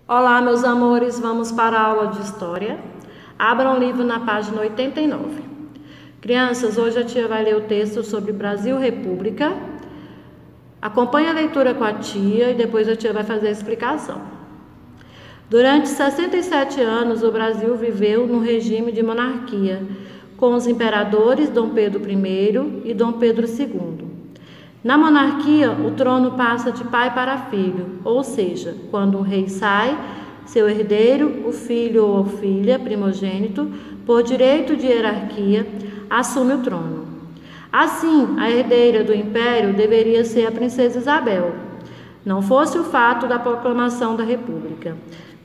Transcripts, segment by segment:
Olá, meus amores, vamos para a aula de História. Abram o livro na página 89. Crianças, hoje a tia vai ler o texto sobre Brasil República. Acompanhe a leitura com a tia e depois a tia vai fazer a explicação. Durante 67 anos, o Brasil viveu no regime de monarquia, com os imperadores Dom Pedro I e Dom Pedro II. Na monarquia, o trono passa de pai para filho, ou seja, quando um rei sai, seu herdeiro, o filho ou filha primogênito, por direito de hierarquia, assume o trono. Assim, a herdeira do império deveria ser a princesa Isabel, não fosse o fato da proclamação da República.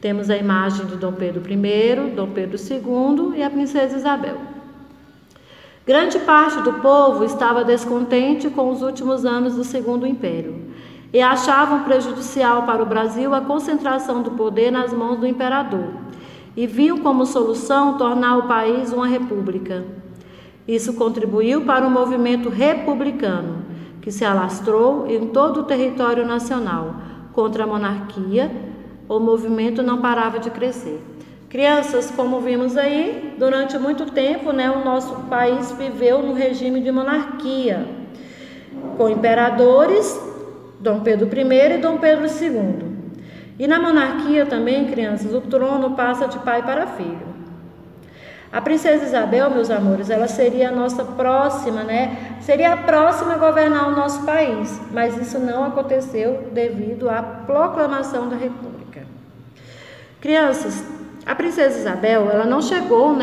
Temos a imagem de Dom Pedro I, Dom Pedro II e a princesa Isabel. Grande parte do povo estava descontente com os últimos anos do Segundo Império e achavam prejudicial para o Brasil a concentração do poder nas mãos do imperador e viam como solução tornar o país uma república. Isso contribuiu para o movimento republicano, que se alastrou em todo o território nacional. Contra a monarquia, o movimento não parava de crescer. Crianças, como vimos aí, durante muito tempo, o nosso país viveu no regime de monarquia, com imperadores, Dom Pedro I e Dom Pedro II. E na monarquia também, crianças, o trono passa de pai para filho. A princesa Isabel, meus amores, ela seria a nossa próxima, Seria a próxima a governar o nosso país, mas isso não aconteceu devido à proclamação da República. Crianças, a princesa Isabel, ela não chegou,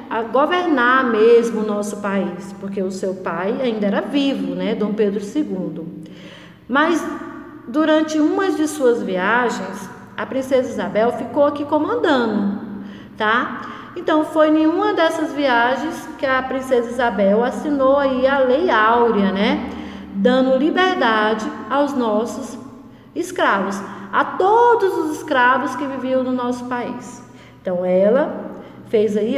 a governar mesmo o nosso país, porque o seu pai ainda era vivo, Dom Pedro II. Mas durante uma de suas viagens, a princesa Isabel ficou aqui comandando, tá? Então foi em uma dessas viagens que a princesa Isabel assinou aí a Lei Áurea, dando liberdade aos nossos escravos, a todos os escravos que viviam no nosso país. Então ela fez aí,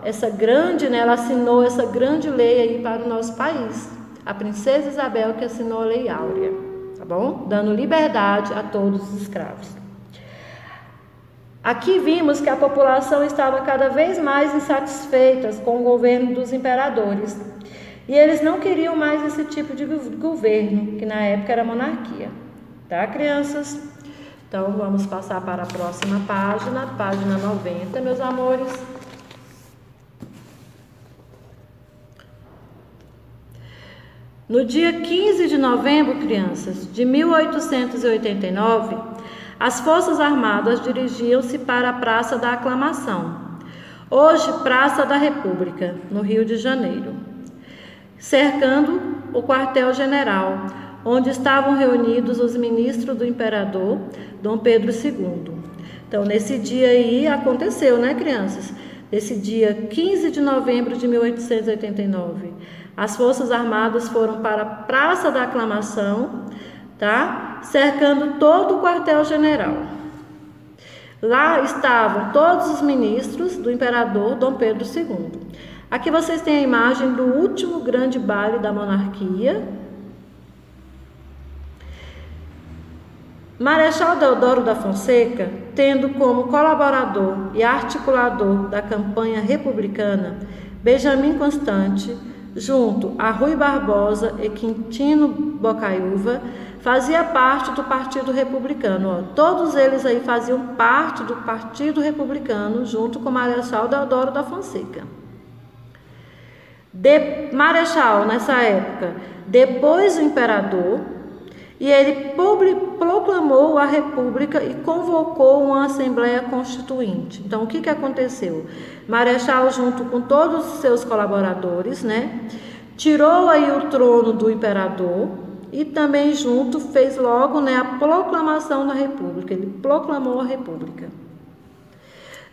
essa grande, ela assinou essa grande lei aí para o nosso país. A princesa Isabel que assinou a Lei Áurea, tá bom? Dando liberdade a todos os escravos. Aqui vimos que a população estava cada vez mais insatisfeita com o governo dos imperadores. E eles não queriam mais esse tipo de governo, que na época era monarquia. Tá, crianças? Então, vamos passar para a próxima página, página 90, meus amores. No dia 15 de novembro, crianças, de 1889, as Forças Armadas dirigiam-se para a Praça da Aclamação, hoje Praça da República, no Rio de Janeiro, cercando o quartel-general, onde estavam reunidos os ministros do imperador Dom Pedro II. Então, nesse dia aí aconteceu, crianças? Nesse dia 15 de novembro de 1889, as Forças Armadas foram para a Praça da Aclamação, tá? Cercando todo o quartel-general. Lá estavam todos os ministros do imperador Dom Pedro II. Aqui vocês têm a imagem do último grande baile da monarquia. Marechal Deodoro da Fonseca, tendo como colaborador e articulador da campanha republicana Benjamin Constant, junto a Rui Barbosa e Quintino Bocaiúva, fazia parte do Partido Republicano. Todos eles aí faziam parte do Partido Republicano, junto com Marechal Deodoro da Fonseca. Marechal, nessa época, depois do imperador, e ele proclamou a República e convocou uma Assembleia Constituinte. Então, o que aconteceu? Marechal, junto com todos os seus colaboradores, tirou aí o trono do imperador e também junto fez logo, a proclamação da República. Ele proclamou a República.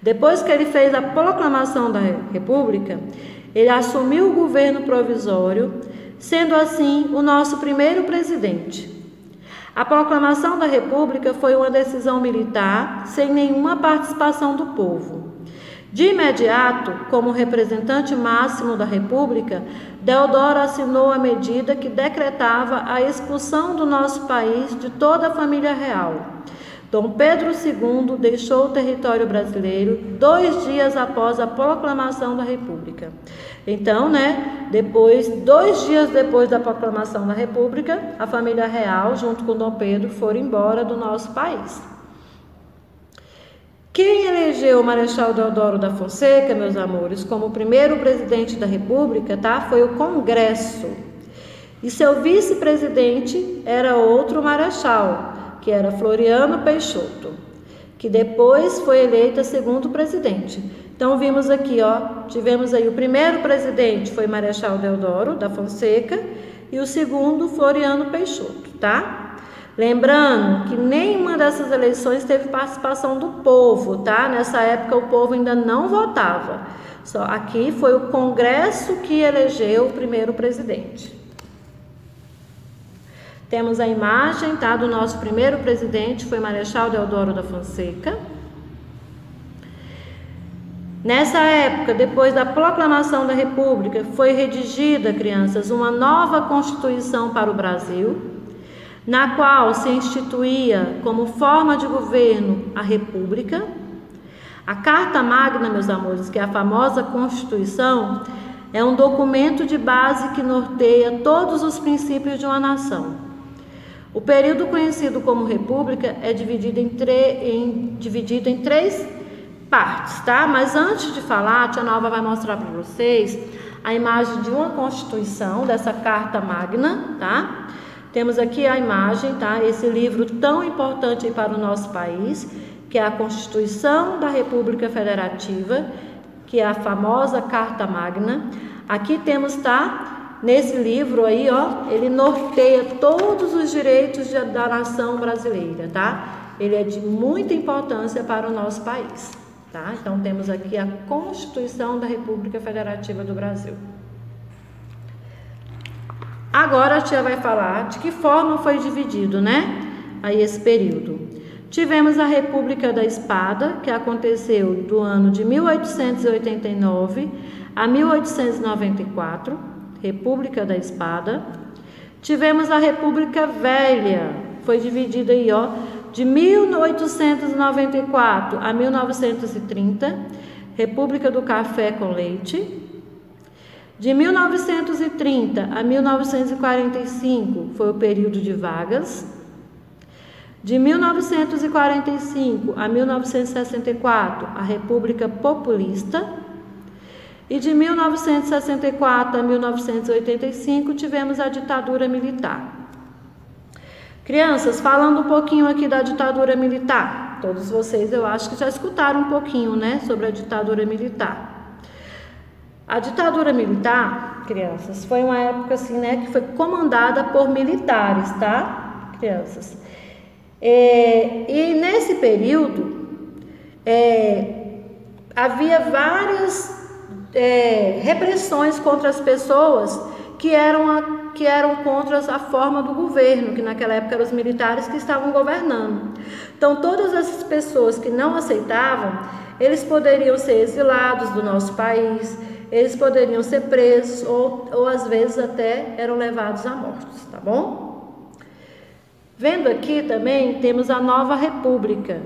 Depois que ele fez a proclamação da República, ele assumiu o governo provisório, sendo assim o nosso primeiro presidente. A proclamação da República foi uma decisão militar sem nenhuma participação do povo. De imediato, como representante máximo da República, Deodoro assinou a medida que decretava a expulsão do nosso país de toda a família real, Dom Pedro II deixou o território brasileiro 2 dias após a proclamação da República. Então, depois, 2 dias depois da proclamação da República, a família real, junto com Dom Pedro, foram embora do nosso país. Quem elegeu o Marechal Deodoro da Fonseca, meus amores, como primeiro presidente da República, foi o Congresso. E seu vice-presidente era outro marechal, que era Floriano Peixoto, que depois foi eleita segundo presidente. Então vimos aqui, tivemos aí o primeiro presidente foi Marechal Deodoro da Fonseca e o segundo Floriano Peixoto, tá? Lembrando que nenhuma dessas eleições teve participação do povo, tá? Nessa época o povo ainda não votava. Só aqui foi o Congresso que elegeu o primeiro presidente. Temos a imagem, tá, do nosso primeiro presidente, foi Marechal Deodoro da Fonseca. Nessa época, depois da proclamação da República, foi redigida, crianças, uma nova Constituição para o Brasil, na qual se instituía como forma de governo a República. A Carta Magna, meus amores, que é a famosa Constituição, é um documento de base que norteia todos os princípios de uma nação. O período conhecido como República é dividido em 3 partes, tá? Mas antes de falar, a tia Nalva vai mostrar para vocês a imagem de uma Constituição, dessa Carta Magna, tá? Temos aqui a imagem, tá? Esse livro tão importante para o nosso país, que é a Constituição da República Federativa, que é a famosa Carta Magna. Aqui temos, tá? Nesse livro aí, ele norteia todos os direitos da nação brasileira, tá? Ele é de muita importância para o nosso país, tá? Então, temos aqui a Constituição da República Federativa do Brasil. Agora a tia vai falar de que forma foi dividido, aí esse período. Tivemos a República da Espada, que aconteceu do ano de 1889 a 1894, República da Espada. Tivemos a República Velha, foi dividida aí, de 1894 a 1930, República do Café com Leite. De 1930 a 1945 foi o período de Vargas. De 1945 a 1964, a República Populista. E de 1964 a 1985 tivemos a ditadura militar. Crianças, falando um pouquinho aqui da ditadura militar. Todos vocês, eu acho que já escutaram um pouquinho, sobre a ditadura militar. A ditadura militar, crianças, foi uma época assim, que foi comandada por militares, tá, crianças? E nesse período havia várias repressões contra as pessoas que eram contra a forma do governo, que naquela época eram os militares que estavam governando. Então, todas essas pessoas que não aceitavam, eles poderiam ser exilados do nosso país, eles poderiam ser presos ou às vezes até eram levados à morte, tá bom? Vendo aqui também, temos a Nova República,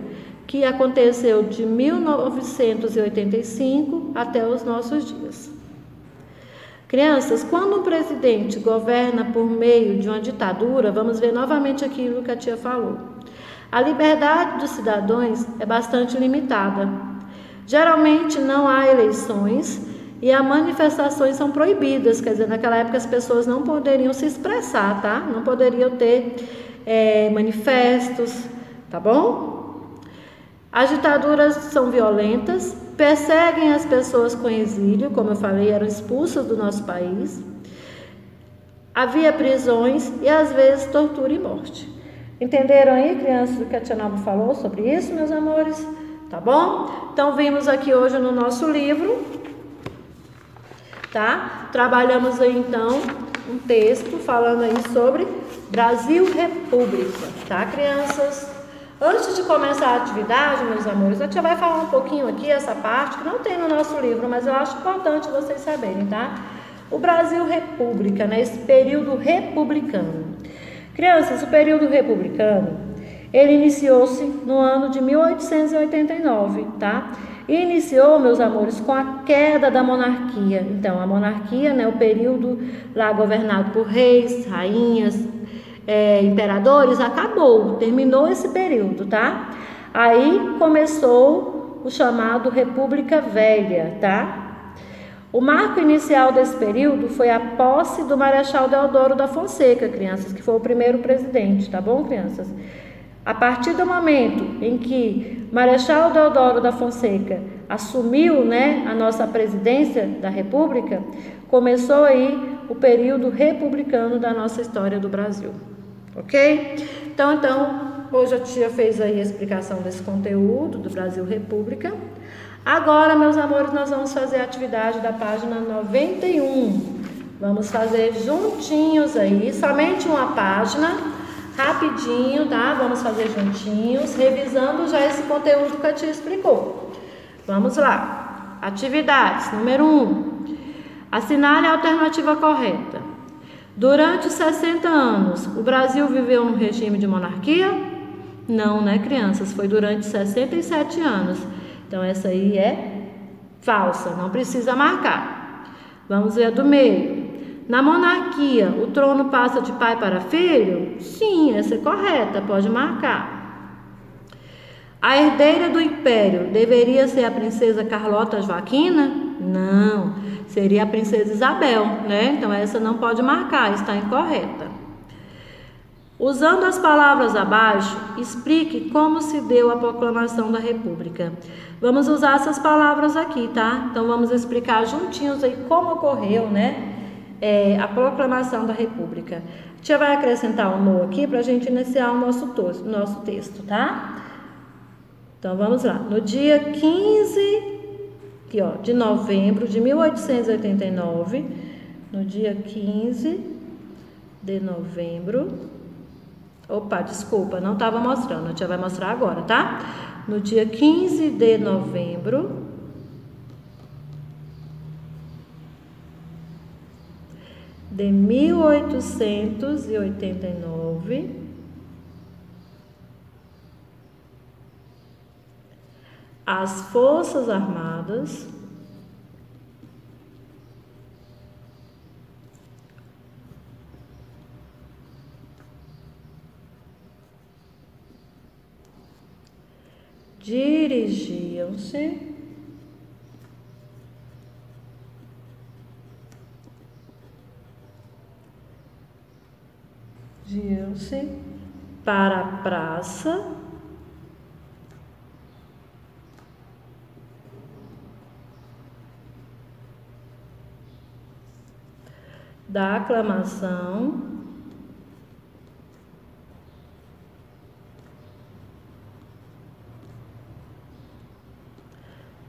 que aconteceu de 1985 até os nossos dias. Crianças, quando um presidente governa por meio de uma ditadura, vamos ver novamente aquilo que a tia falou. A liberdade dos cidadãos é bastante limitada. Geralmente não há eleições e as manifestações são proibidas, quer dizer, naquela época as pessoas não poderiam se expressar, tá? Não poderiam ter manifestos, tá bom? As ditaduras são violentas, perseguem as pessoas com exílio, como eu falei, eram expulsas do nosso país. Havia prisões e às vezes tortura e morte. Entenderam aí, crianças, o que a tia Nalva falou sobre isso, meus amores? Tá bom? Então, vimos aqui hoje no nosso livro, tá? Trabalhamos aí, então, um texto falando aí sobre Brasil República, tá, crianças? Antes de começar a atividade, meus amores, a tia vai falar um pouquinho aqui, essa parte, que não tem no nosso livro, mas eu acho importante vocês saberem, tá? O Brasil República, esse período republicano. Crianças, o período republicano, Ele iniciou-se no ano de 1889, tá? Iniciou, meus amores, com a queda da monarquia. Então, a monarquia, né, o período lá governado por reis, rainhas, imperadores, acabou, terminou esse período, tá? Aí começou o chamado República Velha, tá? O marco inicial desse período foi a posse do Marechal Deodoro da Fonseca, crianças, que foi o primeiro presidente, tá bom, crianças? A partir do momento em que Marechal Deodoro da Fonseca assumiu, né, a nossa presidência da República, começou aí o período republicano da nossa história do Brasil, ok? Então, hoje a tia fez aí a explicação desse conteúdo do Brasil República. Agora, meus amores, nós vamos fazer a atividade da página 91. Vamos fazer juntinhos aí, somente uma página, rapidinho, tá? Vamos fazer juntinhos, revisando já esse conteúdo que a tia explicou. Vamos lá. Atividades, número 1. Assinale a alternativa correta. Durante 60 anos, o Brasil viveu num regime de monarquia? Não, né, crianças? Foi durante 67 anos. Então, essa aí é falsa, não precisa marcar. Vamos ver a do meio. Na monarquia, o trono passa de pai para filho? Sim, essa é correta, pode marcar. A herdeira do império deveria ser a princesa Carlota Joaquina? Não, seria a princesa Isabel, né? Então, essa não pode marcar, está incorreta. Usando as palavras abaixo, explique como se deu a proclamação da República. Vamos usar essas palavras aqui, tá? Então, vamos explicar juntinhos aí como ocorreu, né, a proclamação da República. A tia vai acrescentar um no aqui para a gente iniciar o nosso texto, tá? Então, vamos lá. No dia 15 aqui, ó, de novembro de 1889, no dia 15 de novembro... Opa, desculpa, não estava mostrando, a tia vai mostrar agora, tá? No dia 15 de novembro de 1889, as Forças Armadas dirigiam-se para a praça da aclamação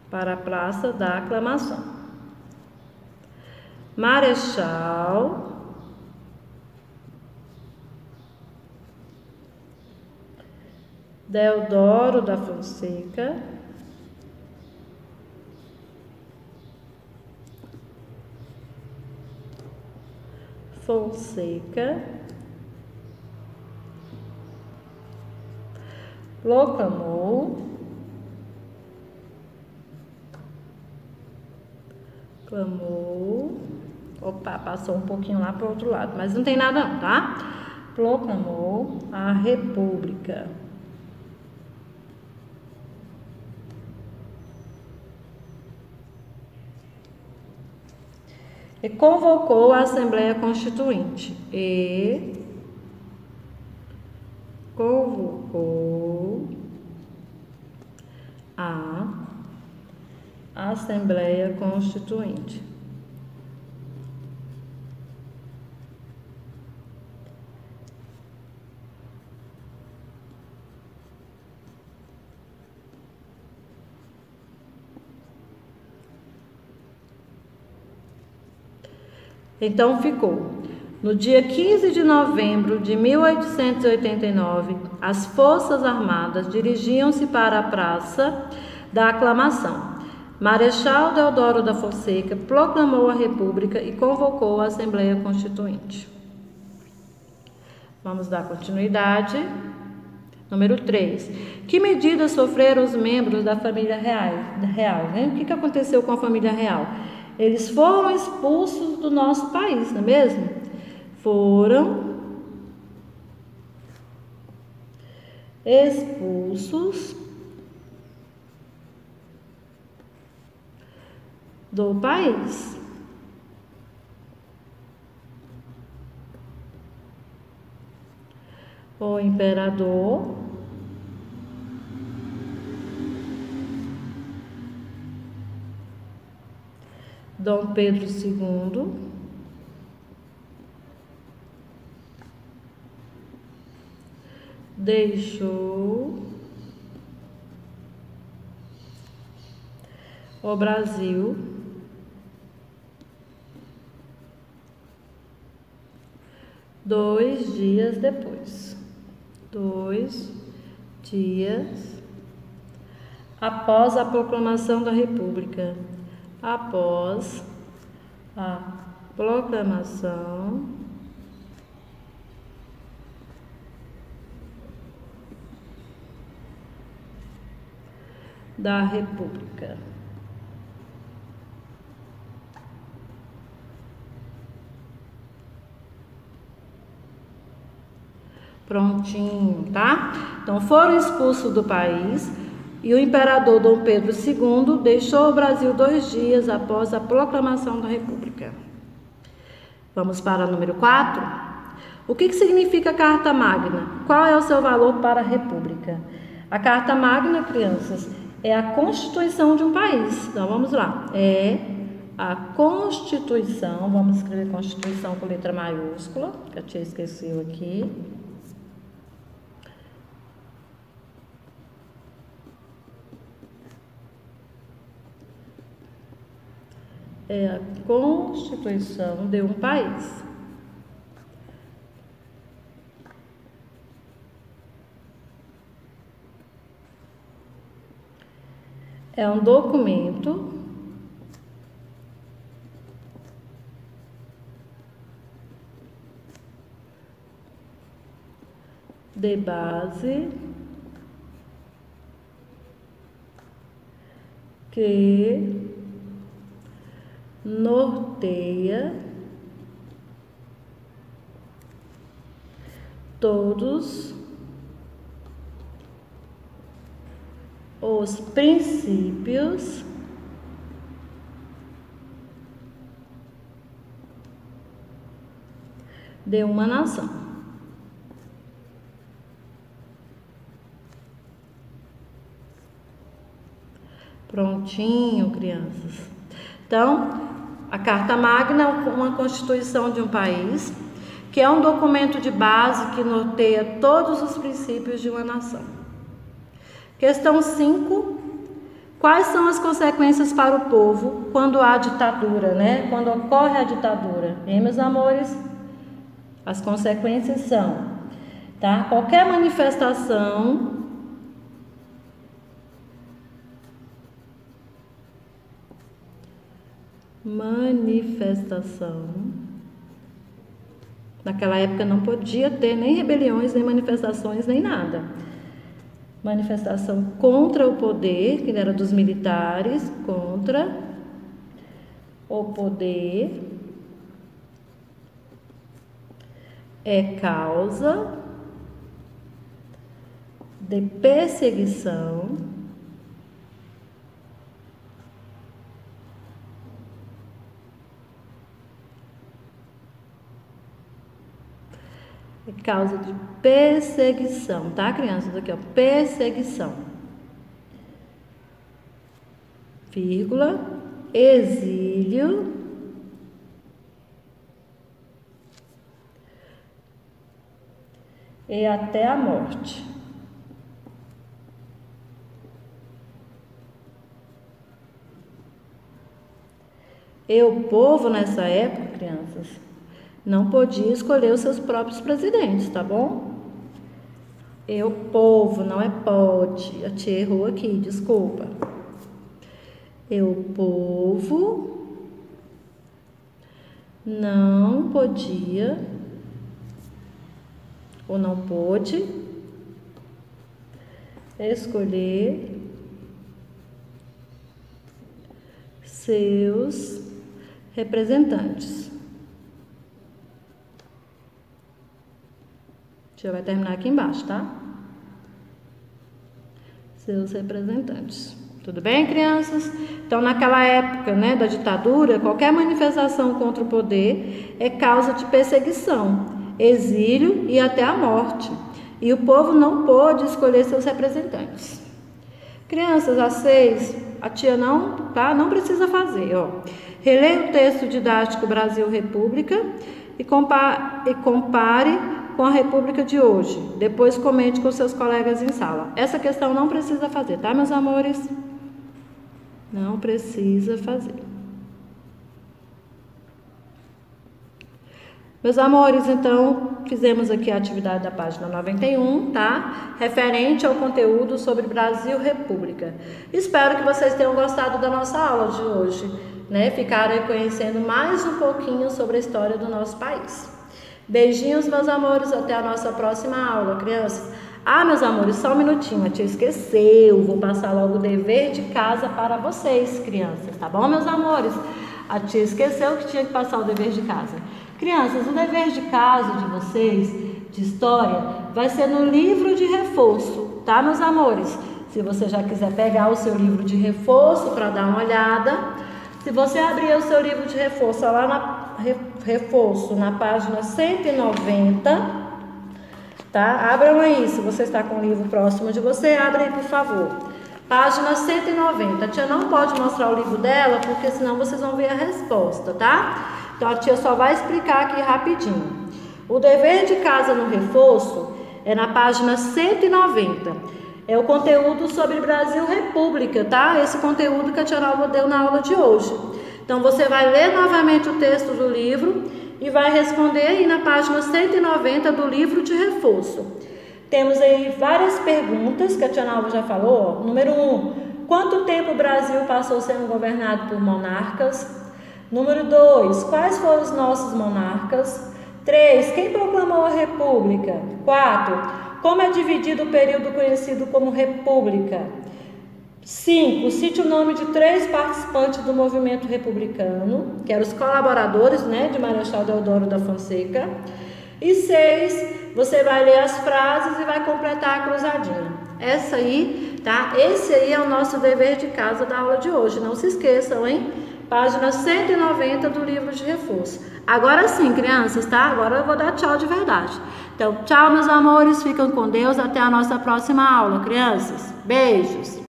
para a Praça da Aclamação. Marechal Deodoro da Fonseca proclamou opa, passou um pouquinho lá para o outro lado, mas não tem nada não, tá? Proclamou a República. E convocou a Assembleia Constituinte. E convocou a Assembleia Constituinte. Então ficou. No dia 15 de novembro de 1889, as Forças Armadas dirigiam-se para a Praça da Aclamação. Marechal Deodoro da Fonseca proclamou a República e convocou a Assembleia Constituinte. Vamos dar continuidade. Número 3. Que medidas sofreram os membros da família real? Né? O que aconteceu com a família real? Eles foram expulsos do nosso país, não é mesmo? Foram expulsos do país. O imperador Dom Pedro II deixou o Brasil dois dias depois. 2 dias após a proclamação da República. Após a proclamação da República. Prontinho, tá? Então, foram expulsos do país e o imperador Dom Pedro II deixou o Brasil 2 dias após a proclamação da República. Vamos para o número 4. O que significa Carta Magna? Qual é o seu valor para a República? A Carta Magna, crianças, é a Constituição de um país. Então, vamos lá. É a Constituição, vamos escrever Constituição com letra maiúscula, que a tia esqueceu aqui. É a Constituição de um país. É um documento de base que norteia todos os princípios de uma nação. Prontinho, crianças. Então, a Carta Magna é uma constituição de um país, que é um documento de base que norteia todos os princípios de uma nação. Questão 5. Quais são as consequências para o povo quando há ditadura, né? Quando ocorre a ditadura? Hein, meus amores? As consequências são, tá? Qualquer manifestação naquela época não podia ter nem rebeliões, nem manifestações, nem nada. Manifestação contra o poder, que era dos militares, contra o poder, é causa de perseguição causa de perseguição, tá, crianças? Aqui, ó, perseguição, vírgula, exílio e até a morte. E o povo nessa época, crianças, não podia escolher os seus próprios presidentes, tá bom? E o povo, não é pode. A tia errou aqui, desculpa. E o povo não podia ou não pôde escolher seus representantes. Já vai terminar aqui embaixo, tá? Seus representantes. Tudo bem, crianças? Então, naquela época, né, da ditadura, qualquer manifestação contra o poder é causa de perseguição, exílio e até a morte. E o povo não pôde escolher seus representantes. Crianças, às 6, a tia não precisa fazer, ó. Releia o texto didático Brasil República e compare com a República de hoje. Depois comente com seus colegas em sala. Essa questão não precisa fazer, tá, meus amores? Não precisa fazer. Meus amores, então, fizemos aqui a atividade da página 91, tá? Referente ao conteúdo sobre Brasil República. Espero que vocês tenham gostado da nossa aula de hoje, né? Ficaram conhecendo mais um pouquinho sobre a história do nosso país. Beijinhos, meus amores, até a nossa próxima aula, crianças. Ah, meus amores, só um minutinho, a tia esqueceu. Vou passar logo o dever de casa para vocês, crianças, tá bom, meus amores? A tia esqueceu que tinha que passar o dever de casa. Crianças, o dever de casa de vocês, de história, vai ser no livro de reforço, tá, meus amores? Se você já quiser pegar o seu livro de reforço para dar uma olhada, se você abrir o seu livro de reforço lá na página 190, tá? Abram aí, se você está com o livro próximo de você, abre aí, por favor. Página 190. A tia não pode mostrar o livro dela, porque senão vocês vão ver a resposta, tá? Então, a tia só vai explicar aqui rapidinho. O dever de casa no reforço é na página 190. É o conteúdo sobre Brasil República, tá? Esse conteúdo que a tia Nalva deu na aula de hoje. Então, você vai ler novamente o texto do livro e vai responder aí na página 190 do livro de reforço. Temos aí várias perguntas que a tia Nalva já falou. Ó. Número 1, quanto tempo o Brasil passou sendo governado por monarcas? Número 2, quais foram os nossos monarcas? 3, quem proclamou a República? 4, como é dividido o período conhecido como República? 5, cite o nome de 3 participantes do movimento republicano, que eram os colaboradores, né, de Marechal Deodoro da Fonseca. E 6, você vai ler as frases e vai completar a cruzadinha. Essa aí, tá? Esse aí é o nosso dever de casa da aula de hoje. Não se esqueçam, hein? Página 190 do livro de reforço. Agora sim, crianças, tá? Agora eu vou dar tchau de verdade. Então, tchau, meus amores. Ficam com Deus. Até a nossa próxima aula, crianças. Beijos.